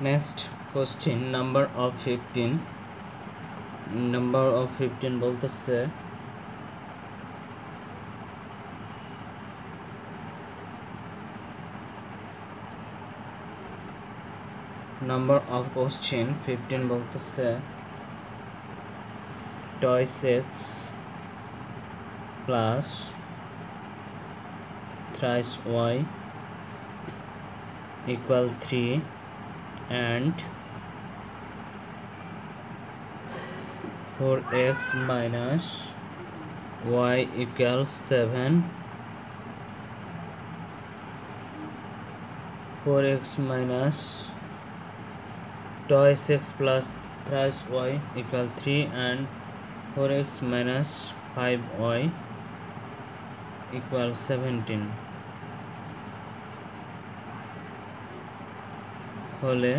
Next question, number of 15 বলতেছে number of question 15 বলতেছে 2x plus thrice y equal 3 and 4x minus y equals 7. 4x minus 2x plus thrice y equal 3 and 4x minus 5y equal 17 হলে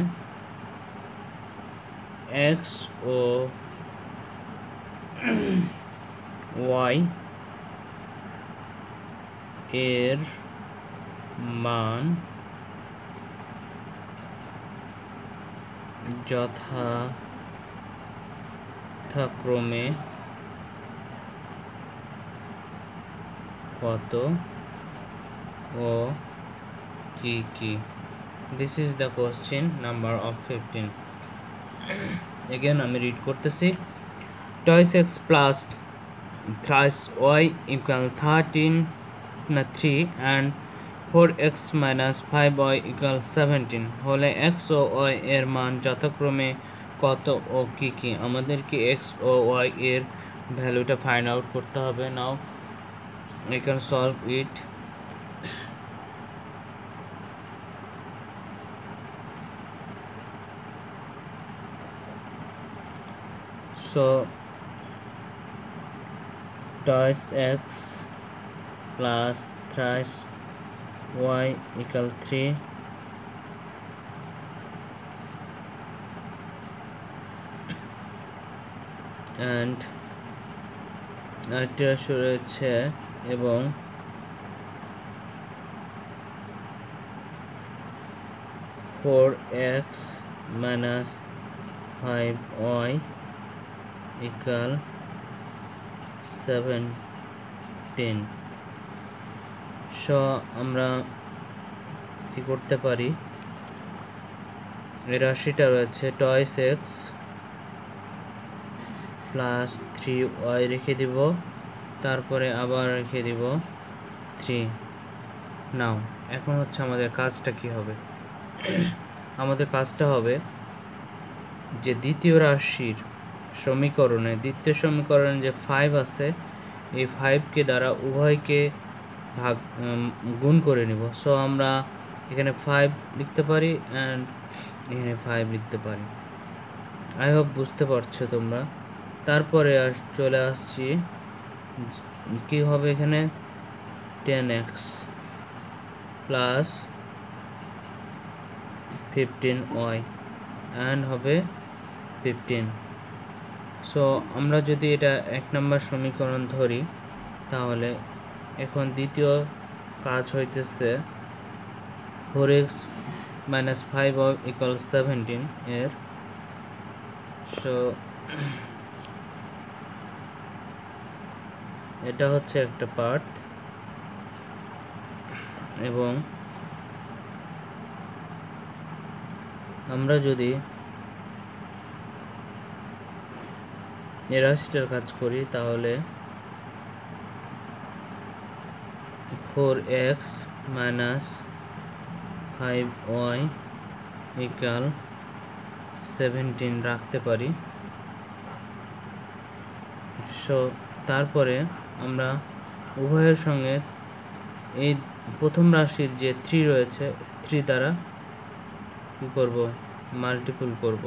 x ও y এর মান যথাক্রমে কত ও কি কি? This is the question number of 15. Again আমি read করতেছি 2x plus thrice y equal 13 and 4x minus 5y equal 17 হলে x ও y এর মান যথাক্রমে কত ও কি কি? আমাদেরকে x ও y এর ভ্যালুটা ফাইন্ড আউট করতে হবে। নাও we can solve it. So twice x plus thrice y equal 3 and এটা রয়েছে এবং four x minus 5y equal 17. So আমরা কি করতে পারি, এই রাশিটা রয়েছে twice x প্লাস 3y রেখে দিব, তারপরে আবার রেখে দিব 3. নাও এখন হচ্ছে আমাদের কাজটা কি হবে? আমাদের কাজটা হবে যে দ্বিতীয় রাশির সমীকরণে, দ্বিতীয় সমীকরণে যে 5 আছে এই 5কে দ্বারা উভয়কে গুণ করে নিব। সো আমরা এখানে 5 লিখতে পারি অ্যান্ড এখানে 5 লিখতে পারি। আই হোপ বুঝতে পারছো তোমরা। তারপরে চলে আসছি কি হবে এখানে 10x প্লাস 15y অ্যান্ড হবে 15. সো আমরা যদি এটা 1 নম্বর সমীকরণ ধরি তাহলে এখন দ্বিতীয় কাজ হইতেছে 4x minus 5y equal 17 এর। সো এটা হচ্ছে একটা পার্ট এবং আমরা যদি এই রাশিটার কাজ করি তাহলে 4x minus 5y equal 17 রাখতে পারি। সো তারপরে আমরা উভয়ের সঙ্গে এই প্রথম রাশির যে 3 রয়েছে 3 দ্বারা কি করব, মাল্টিপল করব।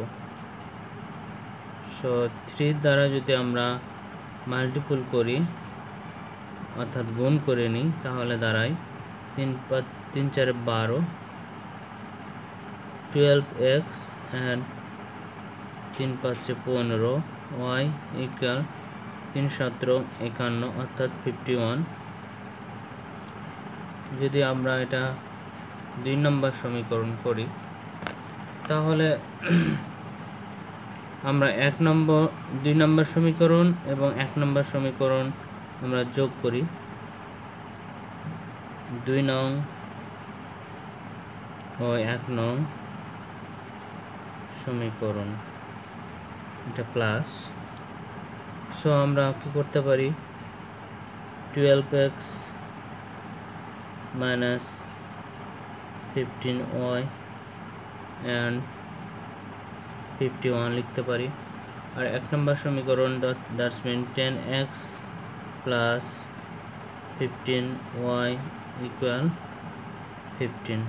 সো 3 দ্বারা যদি আমরা মাল্টিপল করি অর্থাৎ গুণ করে নিই তাহলে দাঁড়ায় 3 4 12 12x and 3 5 15 y equal 3 17 51 অর্থাৎ 51। যদি আমরা এটা 2 নম্বর সমীকরণ করি তাহলে আমরা 2 নম্বর সমীকরণ এবং 1 নম্বর সমীকরণ আমরা যোগ করি। 2 নং ও 1 নং সমীকরণ, এটা প্লাস। সো আমরা কি করতে পারি, 12x minus 15y and 51 লিখতে পারি। আর 1 নম্বর সমীকরণ that's mean 10x plus 15y equal 15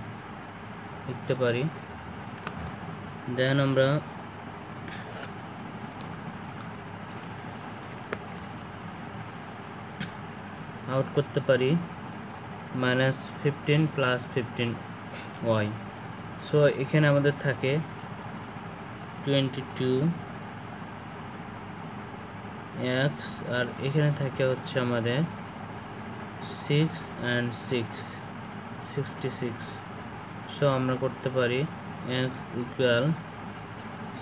লিখতে পারি। দেন আমরা আউট করতে পারি -15 plus 15y। সো এখানে আমাদের থাকে 22x আর এখানে থাকে হচ্ছে আমাদের 6 and 6 66। সো আমরা করতে পারি x equal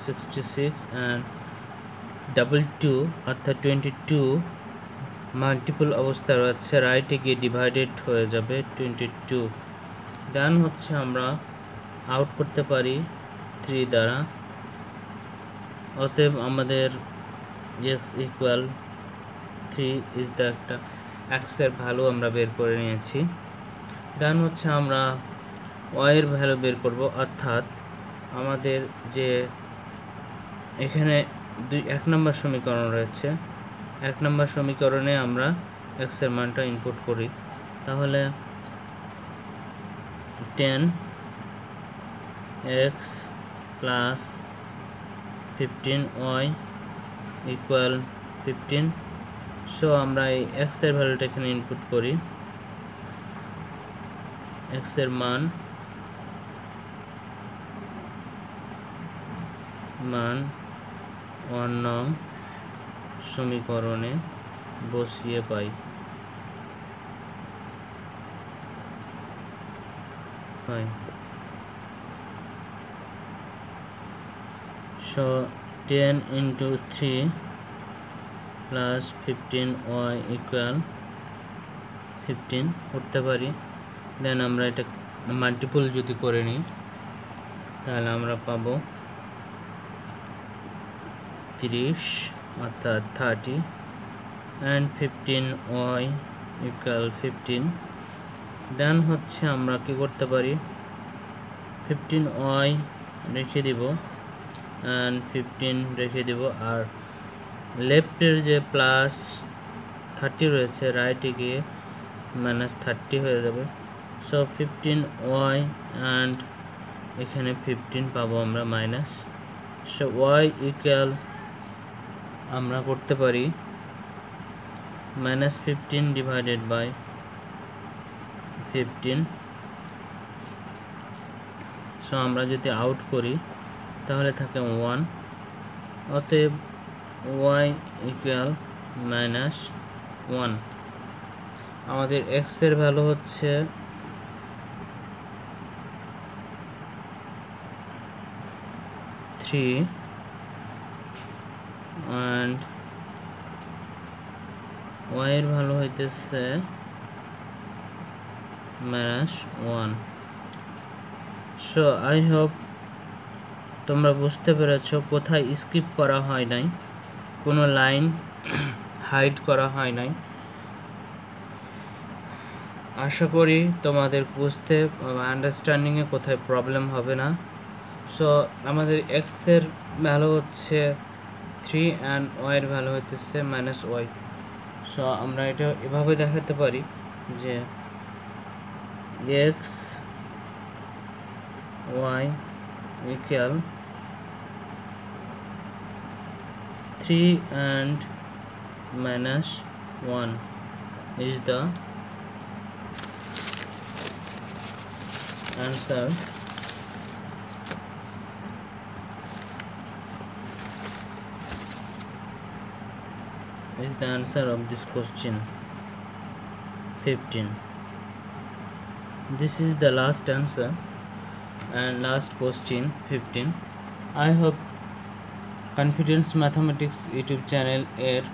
66 and 22 অর্থাৎ 22 মাল্টিপল অবস্থায় রয়েছে, রাইটে গিয়ে ডিভাইডেড হয়ে যাবে 22। দেন হচ্ছে আমরা আউট করতে পারি 3 দ্বারা। অতএব আমাদের x ইকুয়াল 3 ইজ দ্য একটা x এর ভ্যালু আমরা বের করে নিয়েছি। দেন হচ্ছে আমরা y এর ভ্যালু বের করব, অর্থাৎ আমাদের যে এখানে 1 নম্বর সমীকরণ রয়েছে, 1 নম্বর সমীকরণে আমরা x এর মানটা ইনপুট করি। তাহলে 10x plus 15y equal 15। So আমরা এই x এর ভ্যালুটা এখানে ইনপুট করি। x এর মান 1 নং সমীকরণে বসিয়ে পাই। So 10 into 3 plus 15y equal 15 করতে পারি। দেন আমরা এটা মাল্টিপল যদি করে নিই তাহলে আমরা পাবো 30 অর্থাৎ 30 and 15y equal 15। দেন হচ্ছে আমরা কি করতে পারি, 15y রেখে দিব and 15 রেখে দিব, আর লেফটের যে প্লাস 30 রয়েছে রাইটে গিয়ে -30 হয়ে যাবে। সো 15y and এখানে 15 পাবো আমরা মাইনাস। সো y ইকুয়াল আমরা করতে পারি -15 ডিভাইডেড বাই 15। সো আমরা যদি আউট করি তাহলে থাকে 1। অতএব y ইকুয়াল -1। আমাদের x এর ভ্যালু হচ্ছে 3 and y এর ভ্যালু হইতেছে -1। সো আই হোপ তোমরা বুঝতে পেরেছো কোথায় স্কিপ করা হয় নাই, কোনো লাইন হাইড করা হয় নাই। আশা করি তোমাদের বুঝতে আন্ডারস্ট্যান্ডিংয়ে কোথায় প্রবলেম হবে না। সো আমাদের x এর ভ্যালু হচ্ছে 3 and y এর ভ্যালু হইতেছে -y। সো আমরা এটা এভাবে দেখাতে পারি যে x y equal 3 and -1 is the answer of this question 15. This is the last answer. and last question 15. I hope confidence mathematics YouTube channel এর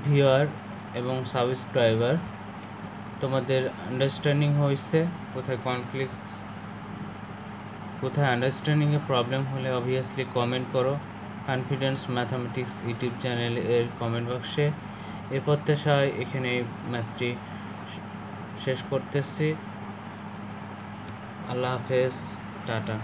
ভিউয়ার এবং সাবস্ক্রাইবার তোমাদের আন্ডারস্ট্যান্ডিং হয়েছে, কোথায় আন্ডারস্ট্যান্ডিংয়ে প্রবলেম হলে অবভিয়াসলি কমেন্ট করো কনফিডেন্স ম্যাথামেটিক্স ইউটিউব চ্যানেল এর comment বক্সে। এই প্রত্যাশায় এখানে ম্যাথটি শেষ করতেছি। আল্লাহ হাফেজ, টাটা।